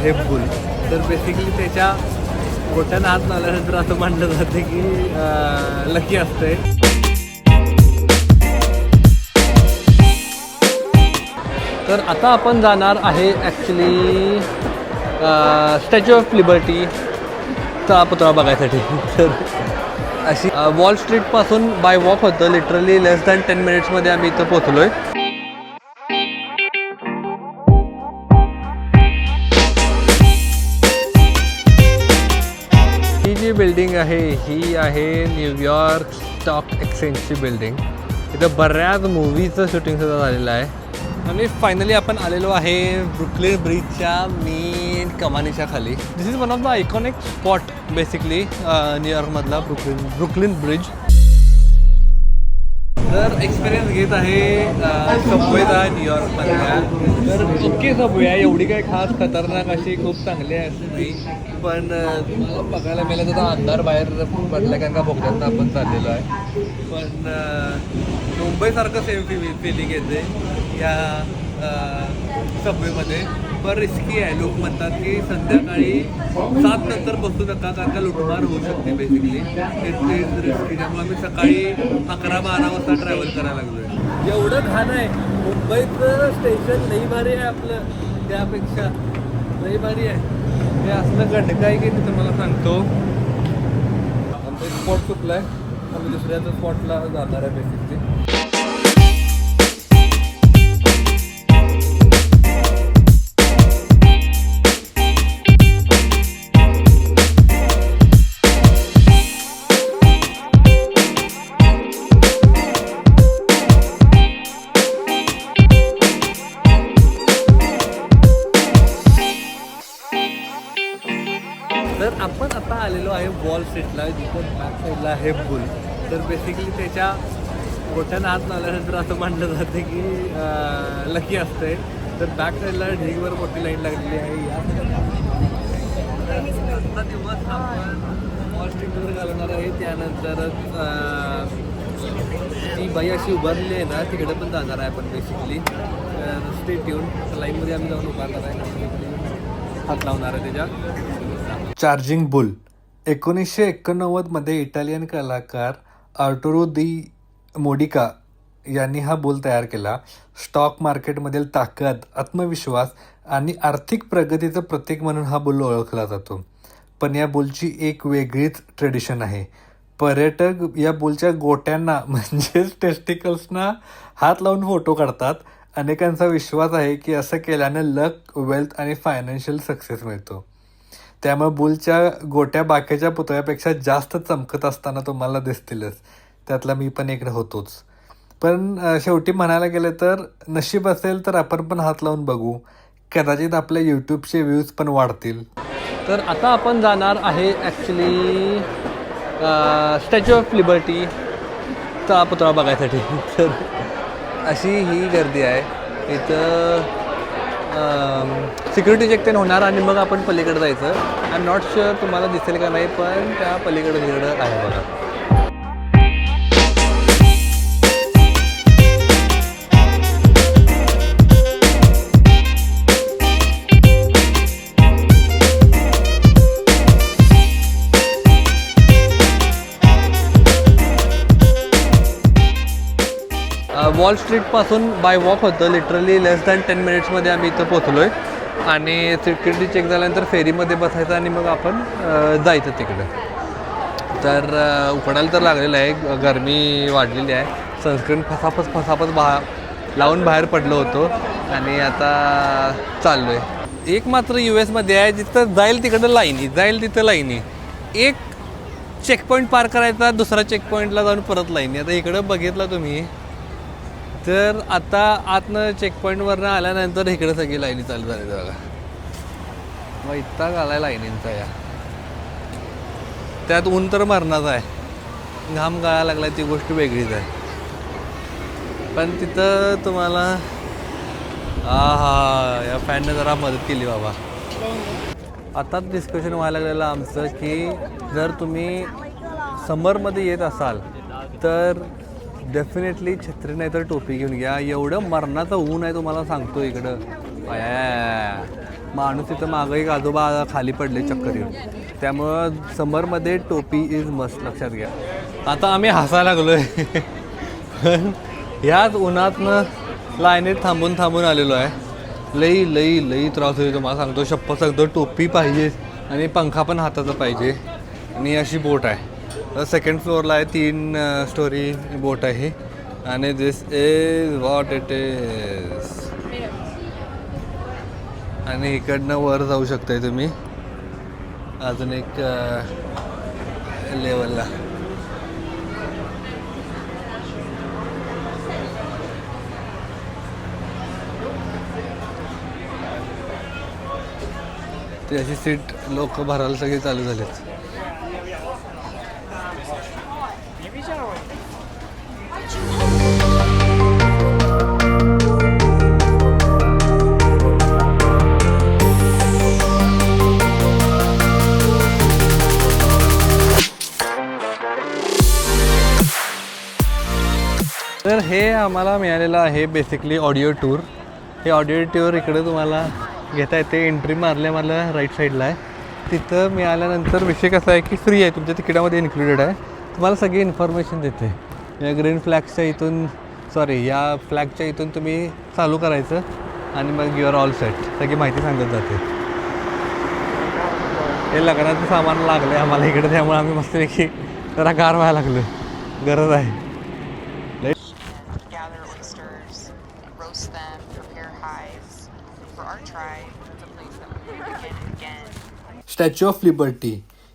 आहे बुल. तर बेसिकली त्याच्या गोट्यानं हात लावल्यानंतर असं म्हटलं जातं की लकी असते. तर आता आपण जाणार आहे ॲक्च्युली स्टॅच्यू ऑफ लिबर्टीचा पुतळा बघायसाठी. तर अशी वॉल स्ट्रीटपासून बाय वॉक होतं, लिटरली लेस दॅन 10 मिनिट्समध्ये आम्ही इथं पोचलो आहे. ही जी बिल्डिंग आहे ही आहे न्यूयॉर्क स्टॉक एक्सचेंजची बिल्डिंग. इथं बऱ्याच मूवीचं शूटिंगसुद्धा झालेलं आहे. आणि फायनली आपण आलेलो आहे ब्रुकलिन ब्रिजच्या मेन कमानीच्या खाली. This is one of the iconic spot basically न्यूयॉर्कमधला ब्रुकलिन ब्रिज. तर एक्सपिरियन्स घेत आहे सबवेचा न्यूयॉर्कमधल्या. तर ओके सबवे आहे, एवढी काही खास खतरनाक अशी खूप चांगली आहे असं नाही. पण बघायला मिळालं तर अंधार बाहेर पडला कारण का बोगद्यातनं आपण चाललेलो आहे. पण मुंबईसारखं सेम फिलिंग येते या सबवेमध्ये. पण रिस्की आहे. लोक म्हणतात की संध्याकाळी 7 नंतर बसू नका कारण का लुटमार होऊ शकते बेसिकली. It risky. त्यामुळे आम्ही सकाळी 11-12 वाजता ट्रॅव्हल करायला लागलो आहे. एवढं घाण आहे. मुंबईचं स्टेशन लई भारी आहे आपलं, त्यापेक्षा लई भारी आहे. हे असलं गंडकं आहे की मी तुम्हाला सांगतो. आमचा एक स्पॉट चुकला आहे, आम्ही दुसऱ्याच स्पॉटला जाणार आहे बेसिकली. तर आपण आता आलेलो आहे वॉल स्ट्रीटला, जिथं बॅक साईडला आहे बुल. तर बेसिकली त्याच्या गोट्यानं हात लावल्यानंतर असं म्हटलं जातं की लकी असते. तर बॅक साईडला ढीगवर मोठी लाईन लागलेली आहे. या दिवस आपण वॉल स्ट्रीटवर घालवणार आहे. त्यानंतरच ती बाई अशी उभारलेली आहे ना, तिकडे पण जाणार आहे आपण बेसिकली. स्ट्रीट येऊन लाईनमध्ये आम्ही जाऊन उभारणार आहे, हात लावणार आहे त्याच्या. चार्जिंग बुल 1989मध्ये इटालियन कलाकार आर्टुरो दी मोडिका यांनी हा बुल तयार केला. स्टॉक मार्केटमधील ताकद, आत्मविश्वास आणि आर्थिक प्रगतीचं प्रतीक म्हणून हा बुल ओळखला जातो. पण या बुलची एक वेगळीच ट्रेडिशन आहे. पर्यटक या बुलच्या गोट्यांना म्हणजेच टेस्टिकल्सना हात लावून फोटो काढतात. अनेकांचा विश्वास आहे की असं केल्यानं लक, वेल्थ आणि फायनान्शियल सक्सेस मिळतो. त्यामुळे बुलच्या गोट्या बाकीच्या पुतळ्यापेक्षा जास्त चमकत असताना तुम्हाला दिसतीलच. त्यातला मी पण इकडे होतोच. पण शेवटी म्हणायला गेलं तर नशीब असेल तर आपण पण हात लावून बघू. कदाचित आपल्या यूट्यूबचे व्ह्यूज पण वाढतील. तर आता आपण जाणार आहे ॲक्च्युली स्टॅच्यू ऑफ लिबर्टीचा पुतळा बघायसाठी. तर अशी ही गर्दी आहे इथं. सिक्युरिटी चेक ते होणार आणि मग आपण पलीकडे जायचं. आय एम नॉट शुअर तुम्हाला दिसेल का नाही, पण त्या पलीकडे तिकडं आहे बघा. वॉल स्ट्रीटपासून बाय वॉक होतं, लिटरली लेस दॅन 10 मिनिट्समध्ये आम्ही इथं पोचलो आहे. आणि सिक्युरिटी चेक झाल्यानंतर फेरीमध्ये बसायचं आणि मग आपण जायचं तिकडे. तर उकडायला तर लागलेलं आहे, गरमी वाढलेली आहे. सनस्क्रीन फसाफस लावून बाहेर पडलो होतो आणि आता चाललो आहे. एक मात्र US मध्ये आहे जिथं जाईल तिकडं लाईनी, जाईल तिथं लाईनी. एक चेकपॉईंट पार करायचा, दुसरा चेकपॉईंटला जाऊन परत लाईनी. आता इकडं बघितलं तुम्ही तर आता आतनं चेकपॉईंटवरनं आल्यानंतर इकडे सगळी लाईनी चालू झाली बघा. मग इतका घालाय लाईनींचा या. त्यात ऊन तर मरणाच आहे, घाम गाळायला लागला, ती गोष्ट वेगळीच आहे. पण तिथं तुम्हाला या फॅनने जरा मदत केली बाबा. आताच डिस्कशन व्हायला लागलेलं आमचं की जर तुम्ही समरमध्ये येत असाल तर डेफिनेटली छत्री नाही तर टोपी घेऊन घ्या. एवढं मरणाचं ऊन आहे तुम्हाला सांगतो इकडं. माणूस इथं मागं एक आजोबा खाली पडले चक्कर येऊन. त्यामुळं समरमध्ये टोपी इज मस्ट, लक्षात घ्या. आता आम्ही हसायला लागलोय पण ह्याच उन्हातनं लाईनीत थांबून थांबून आलेलो आहे. लई लई लई त्रास होईल तुम्हाला सांगतो. शप्पथ सांगतो, टोपी पाहिजे आणि पंखा पण हाताचा पाहिजे. आणि अशी बोट आहे, सेकंड फ्लोअरला आहे, 3 स्टोरी बोट आहे. आणि दिस इज व्हॉट इट इज. आणि इकडनं वर जाऊ शकताय तुम्ही अजून एक लेवलला. ते अशी सीट लोक भरायला सगळे चालू झालेत. तर हे आम्हाला मिळालेलं आहे बेसिकली ऑडिओ टूर. हे ऑडिओ टूर इकडे तुम्हाला घेता येते. एंट्री मारल्या राईट साईडला आहे. तिथं मिळाल्यानंतर विषय कसा आहे की फ्री आहे, तुमच्या तिकिटामध्ये इन्क्लुडेड आहे. तुम्हाला सगळी इन्फॉर्मेशन देते. या ग्रीन फ्लॅगच्या इथून या फ्लॅगच्या इथून तुम्ही चालू करायचं आणि मग युअर ऑल सेट, सगळी माहिती सांगत जाते. हे लग्नाचं सामान लागलं आहे आम्हाला इकडे, त्यामुळे आम्ही मस्तपैकी जरा गार व्हायला लागलो. गरज आहे. स्टॅच्यू ऑफ लिबर्टी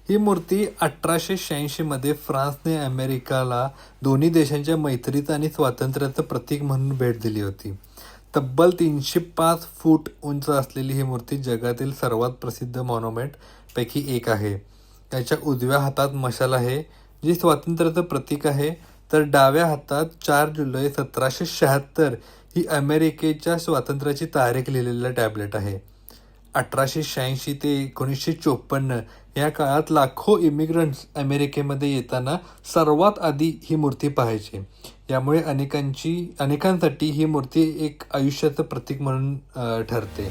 ही मूर्ती 1886 फ्रान्सने अमेरिकाला दोन्ही देशांच्या मैत्रीचं आणि स्वातंत्र्याचं प्रतीक म्हणून भेट दिली होती. तब्बल 305 फूट उंच असलेली ही मूर्ती जगातील सर्वात प्रसिद्ध मॉन्युमेंट पैकी एक आहे. त्याच्या उजव्या हातात मशाल आहे, जी स्वातंत्र्याचं प्रतीक आहे. तर डाव्या हातात 4 जुलै 1776 ही अमेरिकेच्या स्वातंत्र्याची तारीख लिहिलेलं टॅबलेट आहे. 1886 ते 1954 या काळात लाखो इमिग्रंट्स अमेरिकेमध्ये येताना सर्वात आधी ही मूर्ती पाहायची. यामुळे अनेकांसाठी ही मूर्ती एक आयुष्याचं प्रतीक म्हणून ठरते.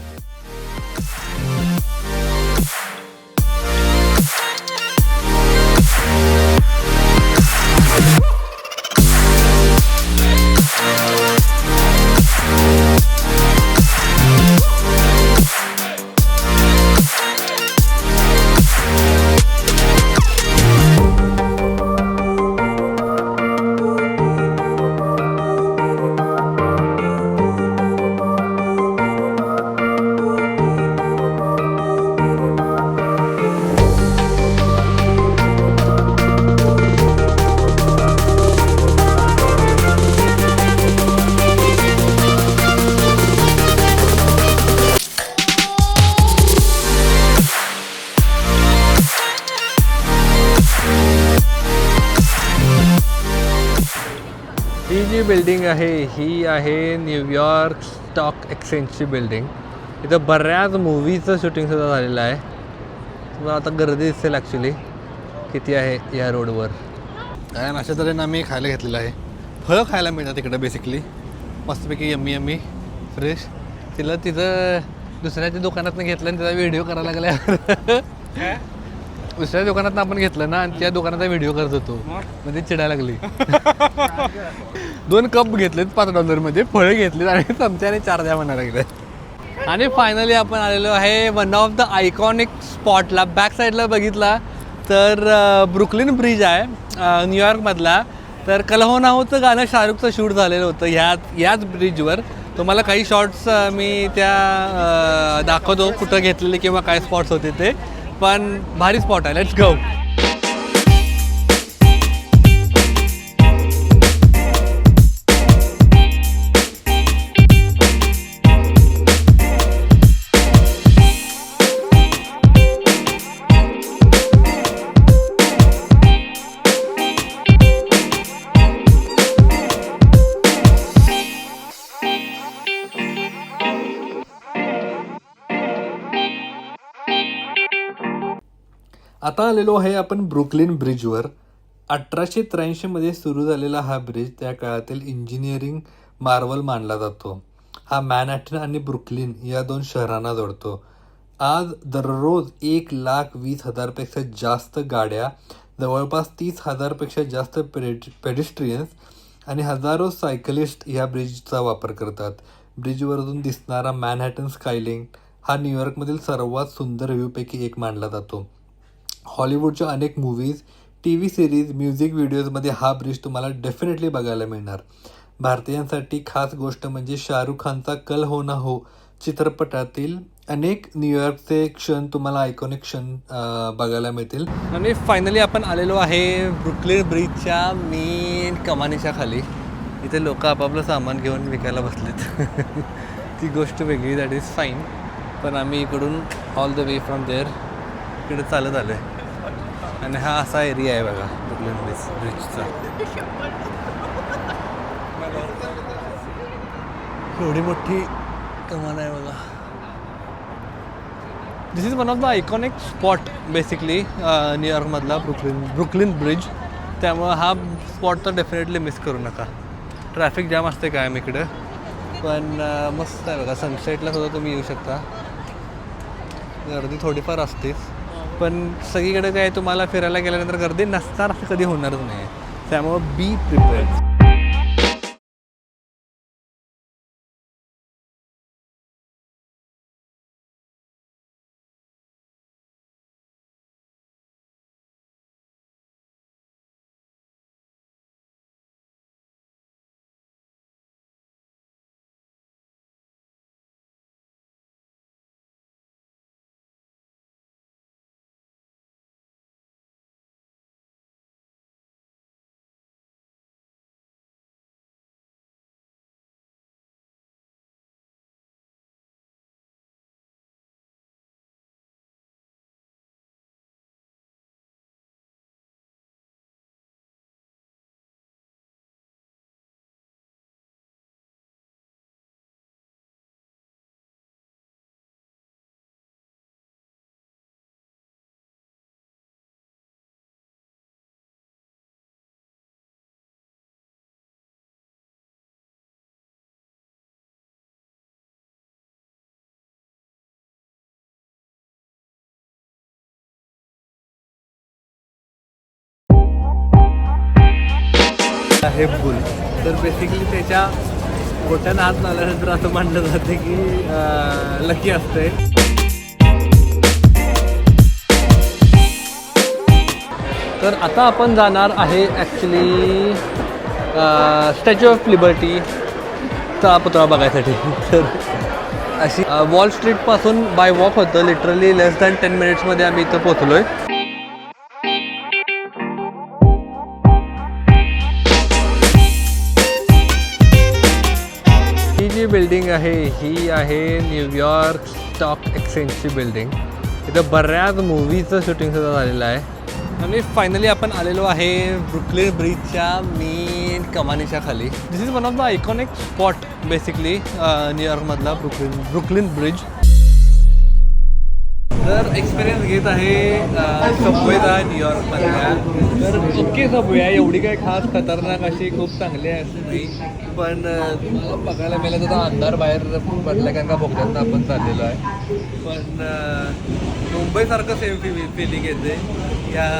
ही जी बिल्डिंग आहे ही आहे न्यूयॉर्क स्टॉक एक्सचेंजची बिल्डिंग. इथं बऱ्याच मूवीचं शूटिंगसुद्धा झालेलं आहे. तुम्हाला आता गर्दी दिसेल ॲक्च्युली किती आहे या रोडवर. आणि अशा तऱ्हेनं आम्ही खायला घेतलेलं आहे. फळं खायला मिळतात तिकडं बेसिकली मस्तपैकी यम्मी फ्रेश. तिथं दुसऱ्याच्या दुकानातनं घेतलं आणि त्याचा व्हिडिओ करायला लागला. दुसऱ्या दुकानातनं आपण घेतलं ना आणि त्या दुकानाचा व्हिडिओ करत होतो, म्हणजे चिडायला लागली. 2 कप घेतलेत $5 फळं घेतलीत आणि चमच्याने 4 द्या म्हणायला लागले. आणि फायनली आपण आलेलो आहे वन ऑफ द आयकॉनिक स्पॉटला. बॅक साईडला बघितला तर ब्रुकलिन ब्रिज आहे न्यूयॉर्कमधला. तर कल हो ना होचं गाणं शाहरुखचं शूट झालेलं होतं याच ब्रिजवर. तुम्हाला काही शॉट्स मी त्या दाखवतो कुठं घेतलेले किंवा काय स्पॉट्स होते ते. पण भारी स्पॉट आहे. Let's go. आता आलेलो आहे आपण ब्रुकलिन ब्रिजवर. 1883मध्ये सुरू झालेला हा ब्रिज त्या काळातील इंजिनिअरिंग मार्वल मानला जातो. हा मॅनहॅटन आणि ब्रुकलिन या 2 शहरांना जोडतो. आज दररोज 1,20,000 पेक्षा जास्त गाड्या, जवळपास 30,000 पेक्षा जास्त पेडिस्ट्रियन्स आणि हजारो सायकलिस्ट या ब्रिजचा वापर करतात. ब्रिजवरून दिसणारा मॅनहॅटन स्कायलाईन हा न्यूयॉर्कमधील सर्वात सुंदर व्ह्यूपैकी एक मानला जातो. हॉलिवूडच्या अनेक मूव्हीज, टीव्ही सिरीज, म्युझिक व्हिडिओजमध्ये हा ब्रिज तुम्हाला डेफिनेटली बघायला मिळणार. भारतीयांसाठी खास गोष्ट म्हणजे शाहरुख खानचा कल हो ना हो चित्रपटातील अनेक न्यूयॉर्कचे क्षण तुम्हाला आयकॉनिक क्षण बघायला मिळतील. आणि फायनली आपण आलेलो आहे ब्रुकलिन ब्रिजच्या मेन कमानीच्या खाली. इथे लोक आपापलं सामान घेऊन विकायला बसलेत. ती गोष्ट वेगळी, दॅट इज फाईन. पण आम्ही इकडून all the way from there इकडे चालत आलो आहे. आणि हा असा एरिया आहे बघा ब्रुकलिन ब्रिजचा. एवढी मोठी कमान आहे बघा. This is one of the iconic spot basically न्यूयॉर्कमधला ब्रुकलिन ब्रिज. त्यामुळं हा स्पॉट तर डेफिनेटली मिस करू नका. ट्रॅफिक जाम असते कायम इकडं, पण मस्त आहे बघा. सनसेटला सुद्धा तुम्ही येऊ शकता. गर्दी थोडीफार असतेच, पण सगळीकडे काय तुम्हाला फिरायला गेल्यानंतर गर्दी नसणार असं कधी होणारच नाही. त्यामुळं बी प्रिपेअर्ड. आहे बुल. तर बेसिकली त्याच्या गोट्यानं हात लावल्यानंतर असं मानलं जाते की लकी असते. तर आता आपण जाणार आहे ॲक्च्युली स्टॅच्यू ऑफ लिबर्टीचा पुतळा बघायसाठी. तर अशी वॉल स्ट्रीटपासून बाय वॉक होतं. लिटरली लेस दॅन 10 मिनिट्समध्ये आम्ही इथं पोचलो आहे. ही जी बिल्डिंग आहे ही आहे न्यूयॉर्क स्टॉक एक्सचेंजची बिल्डिंग. इथं बऱ्याच मूवीजचं शूटिंगसुद्धा झालेलं आहे. आणि फायनली आपण आलेलो आहे ब्रुकलिन ब्रिजच्या मेन कमानीच्या खाली. This is one of the iconic spot basically न्यूयॉर्कमधला ब्रुकलिन ब्रिज. तर एक्सपिरियन्स घेत आहे सबवेचा न्यूयॉर्कमधल्या. तर ओके सबवे आहे, एवढी काही खास खतरनाक अशी खूप चांगली आहे असं नाही. पण बघायला मिळालं तर अंधार बाहेर पडल्या कारण का बोगद्यातनं आपण चाललेलो आहे. पण मुंबईसारखं सेफ फिलिंग येते या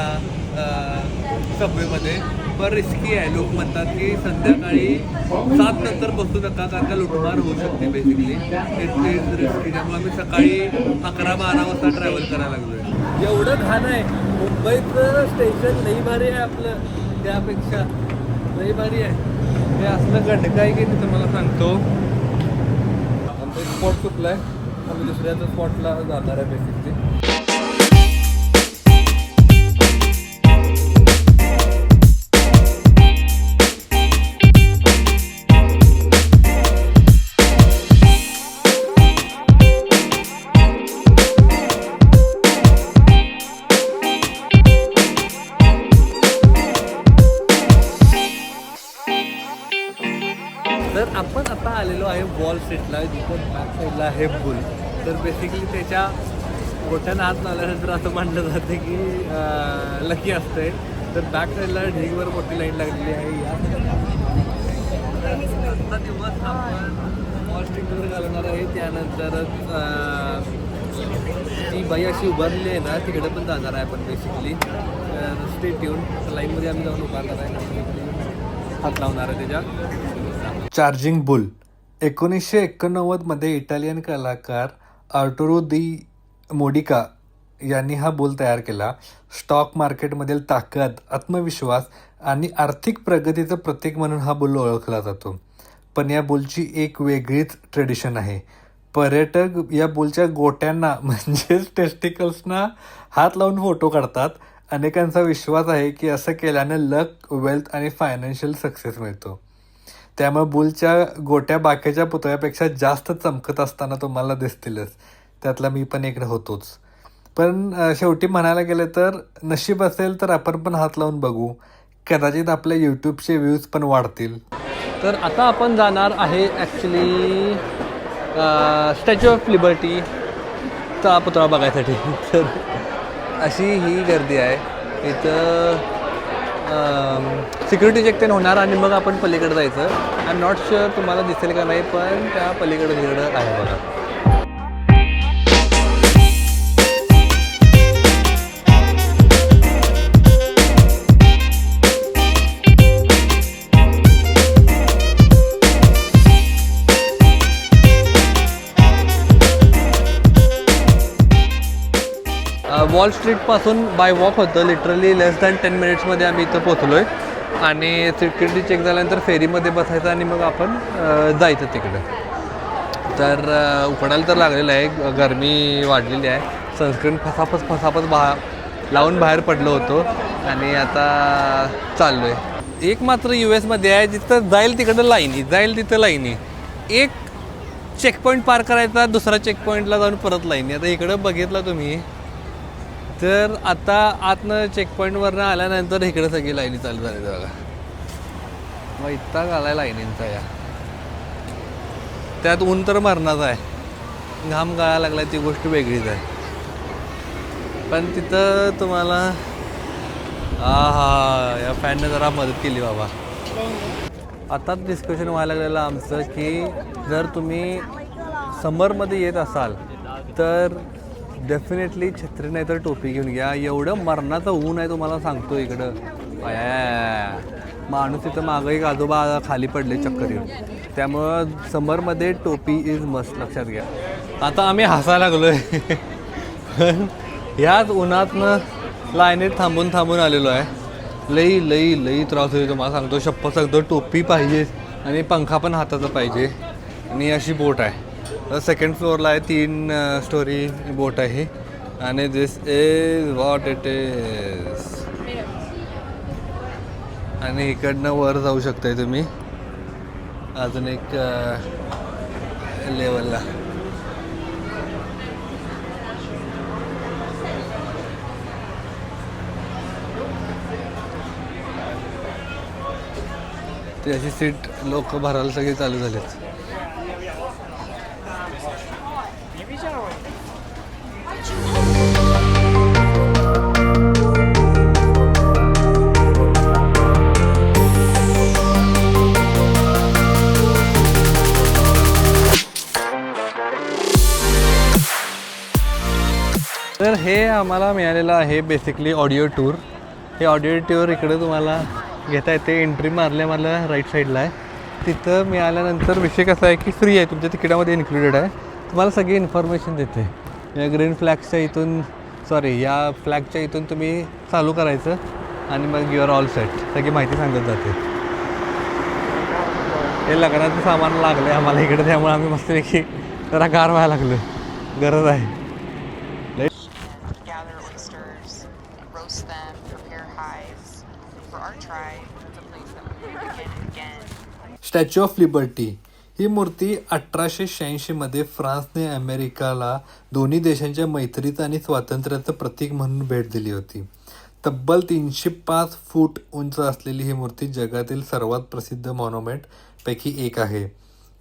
सबवेमध्ये. पण रिस्की आहे. लोक म्हणतात की संध्याकाळी 7 नंतर बसू नका कारण का लुटमार होऊ शकते बेसिकली. It is risky. त्यामुळे आम्ही सकाळी 11-12 वाजता ट्रॅव्हल करायला लागलो आहे. एवढं घाण आहे. मुंबईचं स्टेशन लई भारी आहे आपलं, त्यापेक्षा लई भारी आहे. हे असलं गंडकं आहे की मी तुम्हाला सांगतो. आमचा एक स्पॉट चुकला आहे. आम्ही दुसऱ्याच स्पॉटला जाणार आहे बेसिकली. तर आपण आता आलेलो आहे वॉल स्ट्रीटला, जिथं बॅक साईडला आहे बुल. तर बेसिकली त्याच्या गोट्यानं हात लावल्यानंतर असं मानलं जाते की लकी असते. तर बॅक साईडला ढीगवर मोठी लाईन लागलेली आहे. आजचा दिवस आपण वॉल स्ट्रीटवर घालवणार आहे. त्यानंतरच ती बाई अशी उभारलेली आहे ना, तिकडे पण जाणार आहे आपण बेसिकली. तर स्टेट येऊन लाईनमध्ये आम्ही जाऊन उभारणार आहे, हात लावणार आहे त्याच्या. चार्जिंग बुल 1989मध्ये इटालियन कलाकार आर्टुरो दी मोडिका यांनी हा बुल तयार केला. स्टॉक मार्केटमधील ताकद, आत्मविश्वास आणि आर्थिक प्रगतीचं प्रतीक म्हणून हा बुल ओळखला जातो. पण या बुलची एक वेगळीच ट्रेडिशन आहे. पर्यटक या बुलच्या गोट्यांना म्हणजेच टेस्टिकल्सना हात लावून फोटो काढतात. अनेकांचा विश्वास आहे की असं केल्याने लक, वेल्थ आणि फायनान्शियल सक्सेस मिळतो. त्यामुळे बुलच्या गोट्या बाकीच्या पुतळ्यापेक्षा जास्त चमकत असताना तुम्हाला दिसतीलच. त्यातला मी पण इकडे होतोच. पण शेवटी म्हणायला गेलं तर नशीब असेल तर आपण पण हात लावून बघू. कदाचित आपल्या यूट्यूबचे व्ह्यूज पण वाढतील. तर आता आपण जाणार आहे ॲक्च्युली स्टॅच्यू ऑफ लिबर्टीचा पुतळा बघायसाठी. तर अशी ही गर्दी आहे इथं. सिक्युरिटी चेक ते होणार आणि मग आपण पलीकडे जायचं. आय एम नॉट शुअर तुम्हाला दिसेल का नाही, पण त्या पलीकडे तिकडं आहे बघा. वॉल स्ट्रीटपासून बाय वॉक होतं, लिटरली लेस दॅन 10 मिनिट्समध्ये आम्ही इथं पोचलो आहे. आणि सिक्युरिटी चेक झाल्यानंतर फेरीमध्ये बसायचं आणि मग आपण जायचं तिकडं. तर उकडायला तर लागलेलं आहे, गरमी वाढलेली आहे. सनस्क्रीन फसाफस लावून बाहेर पडलो होतो आणि आता चाललो आहे. एक मात्र US मध्ये आहे जिथं जाईल तिकडं लाईनी, जाईल तिथं लाईनी. एक चेकपॉईंट पार करायचा, दुसरा चेकपॉईंटला जाऊन परत लाईनी. आता इकडं बघितलं तुम्ही तर आता आतनं चेकपॉईंटवरनं आल्यानंतर इकडे सगळी लाईनी चालू झाली बघा. मग इतका घालाय लाईनींचा या. त्यात ऊन तर मरणाच आहे, घाम गाळायला लागला, ती गोष्ट वेगळीच आहे. पण तिथं तुम्हाला या फॅनने जरा मदत केली बाबा. आताच डिस्कशन व्हायला लागलेलं आमचं की जर तुम्ही समरमध्ये येत असाल तर डेफिनेटली छत्री नाही तर टोपी घेऊन घ्या. एवढं मरणाचं ऊन आहे तुम्हाला सांगतो इकडं. माणूस इथं मागं एक आजोबा खाली पडले चक्कर येऊन. त्यामुळं समरमध्ये टोपी इज मस्ट, लक्षात घ्या. आता आम्ही हसायला लागलो आहे पण ह्याच उन्हातनं लाईनीत थांबून आलेलो आहे. लई त्रास होईल तुम्हाला सांगतो. शप्पथ सांगतो, टोपी पाहिजे आणि पंखा पण हाताचा पाहिजे. आणि अशी बोट आहे, सेकंड फ्लोअरला आहे, 3 स्टोरी बोट आहे. आणि दिस इज व्हॉट इट इज. आणि इकडनं वर जाऊ शकताय तुम्ही अजून एक लेवलला. ते अशी सीट लोक भरायला सगळे चालू झालेत. तर हे आम्हाला मिळालेलं आहे बेसिकली ऑडिओ टूर. हे ऑडिओ टूर इकडे तुम्हाला घेता येते. एंट्री मारल्या राईट साईडला आहे. तिथं मिळाल्यानंतर विषय कसा आहे की फ्री आहे, तुमच्या तिकिटामध्ये इन्क्लुडेड आहे. तुम्हाला सगळी इन्फॉर्मेशन देते. या ग्रीन फ्लॅगच्या इथून या फ्लॅगच्या इथून तुम्ही चालू करायचं आणि मग युअर ऑल सेट, सगळी माहिती सांगत जाते. हे लग्नाचं सामान लागलं आहे आम्हाला इकडे, त्यामुळे आम्ही मस्तपैकी जरा गार व्हायला लागलो. गरज आहे. स्टॅच्यू ऑफ लिबर्टी ही मूर्ती 1886मध्ये फ्रान्सने अमेरिकाला दोन्ही देशांच्या मैत्रीचं आणि स्वातंत्र्याचं प्रतीक म्हणून भेट दिली होती. तब्बल 305 फूट उंच असलेली ही मूर्ती जगातील सर्वात प्रसिद्ध मॉन्युमेंट पैकी एक आहे.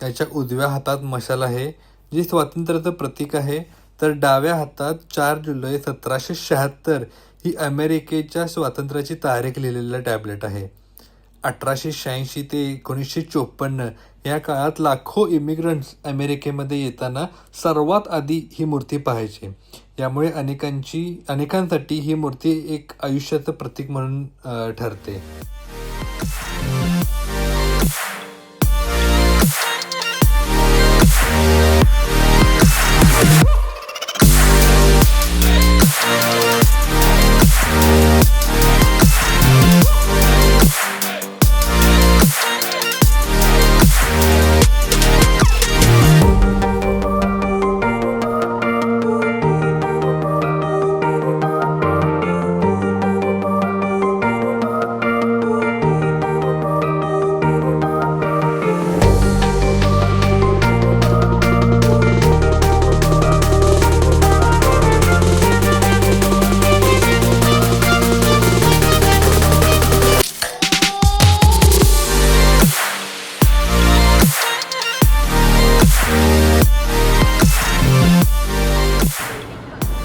त्याच्या उजव्या हातात मशाल आहे जी स्वातंत्र्याचं प्रतीक आहे, तर डाव्या हातात 4 जुलै 1776 ही अमेरिकेच्या स्वातंत्र्याची तारीख लिहिलेलं टॅबलेट आहे. 1886 ते 1954 या काळात लाखो इमिग्रंट्स अमेरिकेमध्ये येताना सर्वात आधी ही मूर्ती पाहायची. यामुळे अनेकांसाठी ही मूर्ती एक आयुष्याचं प्रतीक म्हणून ठरते.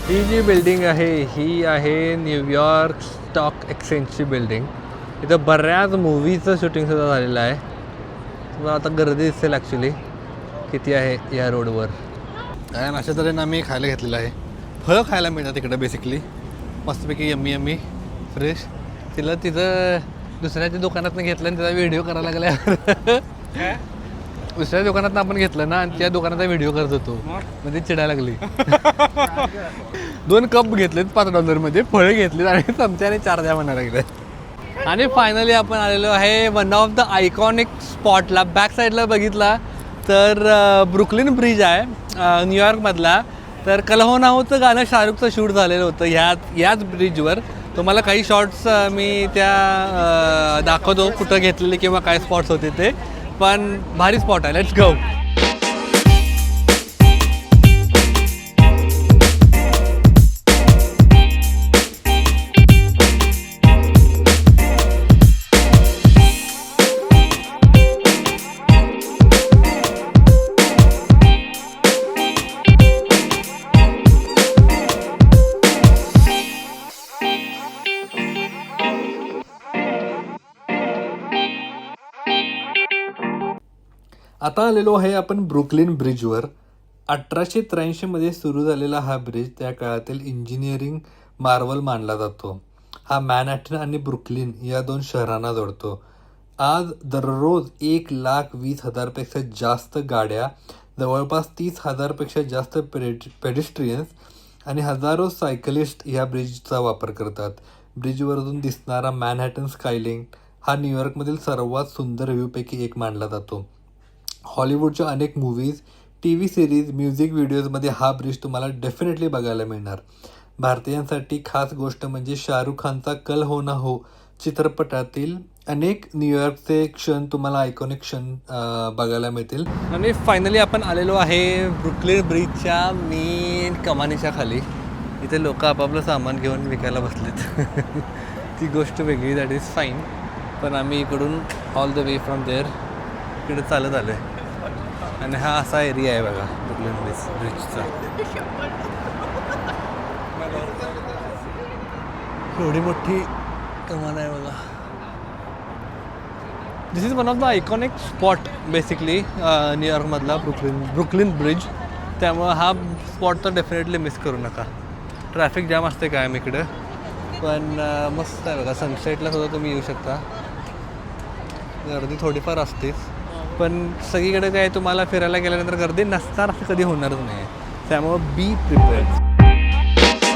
ही जी बिल्डिंग आहे ही आहे न्यूयॉर्क स्टॉक एक्सचेंजची बिल्डिंग. इथं बऱ्याच मूवीचं शूटिंगसुद्धा झालेलं आहे. तुम्हाला आता गर्दी दिसेल ॲक्च्युली किती आहे या रोडवर. आणि अशा तऱ्हेनं आम्ही खायला घेतलेलं आहे. फळं खायला मिळतात तिकडं बेसिकली मस्तपैकी यम्मी यम्मी फ्रेश. तिला तिथं दुसऱ्याच्या दुकानातनं घेतलं आणि त्याचा व्हिडिओ करायला लागला. दुसऱ्या दुकानात आपण घेतलं ना आणि त्या दुकानाचा व्हिडिओ करत होतो म्हणजे चिडायला लागली. 2 कप घेतलेत $5 फळं घेतलीत आणि चमच्याने 4 द्या म्हणायला लागले. आणि फायनली आपण आलेलो आहे वन ऑफ द आयकॉनिक स्पॉटला. बॅक साईडला बघितला तर ब्रुकलिन ब्रिज आहे न्यूयॉर्कमधला. तर कल हो ना होचं गाणं शाहरुखचं शूट झालेलं होतं याच ब्रिजवर. तुम्हाला काही शॉट्स मी त्या दाखवतो कुठं घेतलेले किंवा काय स्पॉट्स होते ते. पण भारी स्पॉट आहे. Let's go. आता आलेलो आहे आपण ब्रुकलिन ब्रिजवर. 1883 सुरू झालेला हा ब्रिज त्या काळातील इंजिनिअरिंग मार्वल मानला जातो. हा मॅनहॅटन आणि ब्रुकलिन या 2 शहरांना जोडतो. आज दररोज 1,20,000पेक्षा जास्त गाड्या, जवळपास 30,000पेक्षा जास्त पेडिस्ट्रियन्स आणि हजारो सायकलिस्ट या ब्रिजचा वापर करतात. ब्रिजवरून दिसणारा मॅनहॅटन स्कायलाईन हा न्यूयॉर्कमधील सर्वात सुंदर व्ह्यूपैकी एक मानला जातो. हॉलिवूडच्या अनेक मूवीज, TV सिरीज, म्युझिक व्हिडिओजमध्ये हा ब्रिज तुम्हाला डेफिनेटली बघायला मिळणार. भारतीयांसाठी खास गोष्ट म्हणजे शाहरुख खानचा कल हो ना हो चित्रपटातील अनेक न्यूयॉर्कचे क्षण तुम्हाला आयकॉनिक क्षण बघायला मिळतील. आणि फायनली आपण आलेलो आहे ब्रुकलिन ब्रिजच्या मेन कमानीच्या खाली. इथे लोक आपापलं सामान घेऊन विकायला बसलेत. ती गोष्ट वेगळी, दॅट इज फाईन. पण आम्ही इकडून all the way from there इकडे चालत आलो आहे. आणि हा असा एरिया आहे बघा ब्रुकलिन ब्रिजचा. एवढी मोठी कमान आहे बघा. This is one of the iconic spot basically न्यूयॉर्कमधला ब्रुकलिन ब्रिज. त्यामुळं हा स्पॉट तर डेफिनेटली मिस करू नका. ट्रॅफिक जाम असते कायम इकडं, पण मस्त आहे बघा. सनसेटला सुद्धा तुम्ही येऊ शकता. गर्दी थोडीफार असतेच, पण सगळीकडे काय तुम्हाला फिरायला गेल्यानंतर गर्दी नसणार असं कधी होणारच नाही. त्यामुळं बी प्रिपेअर्ड.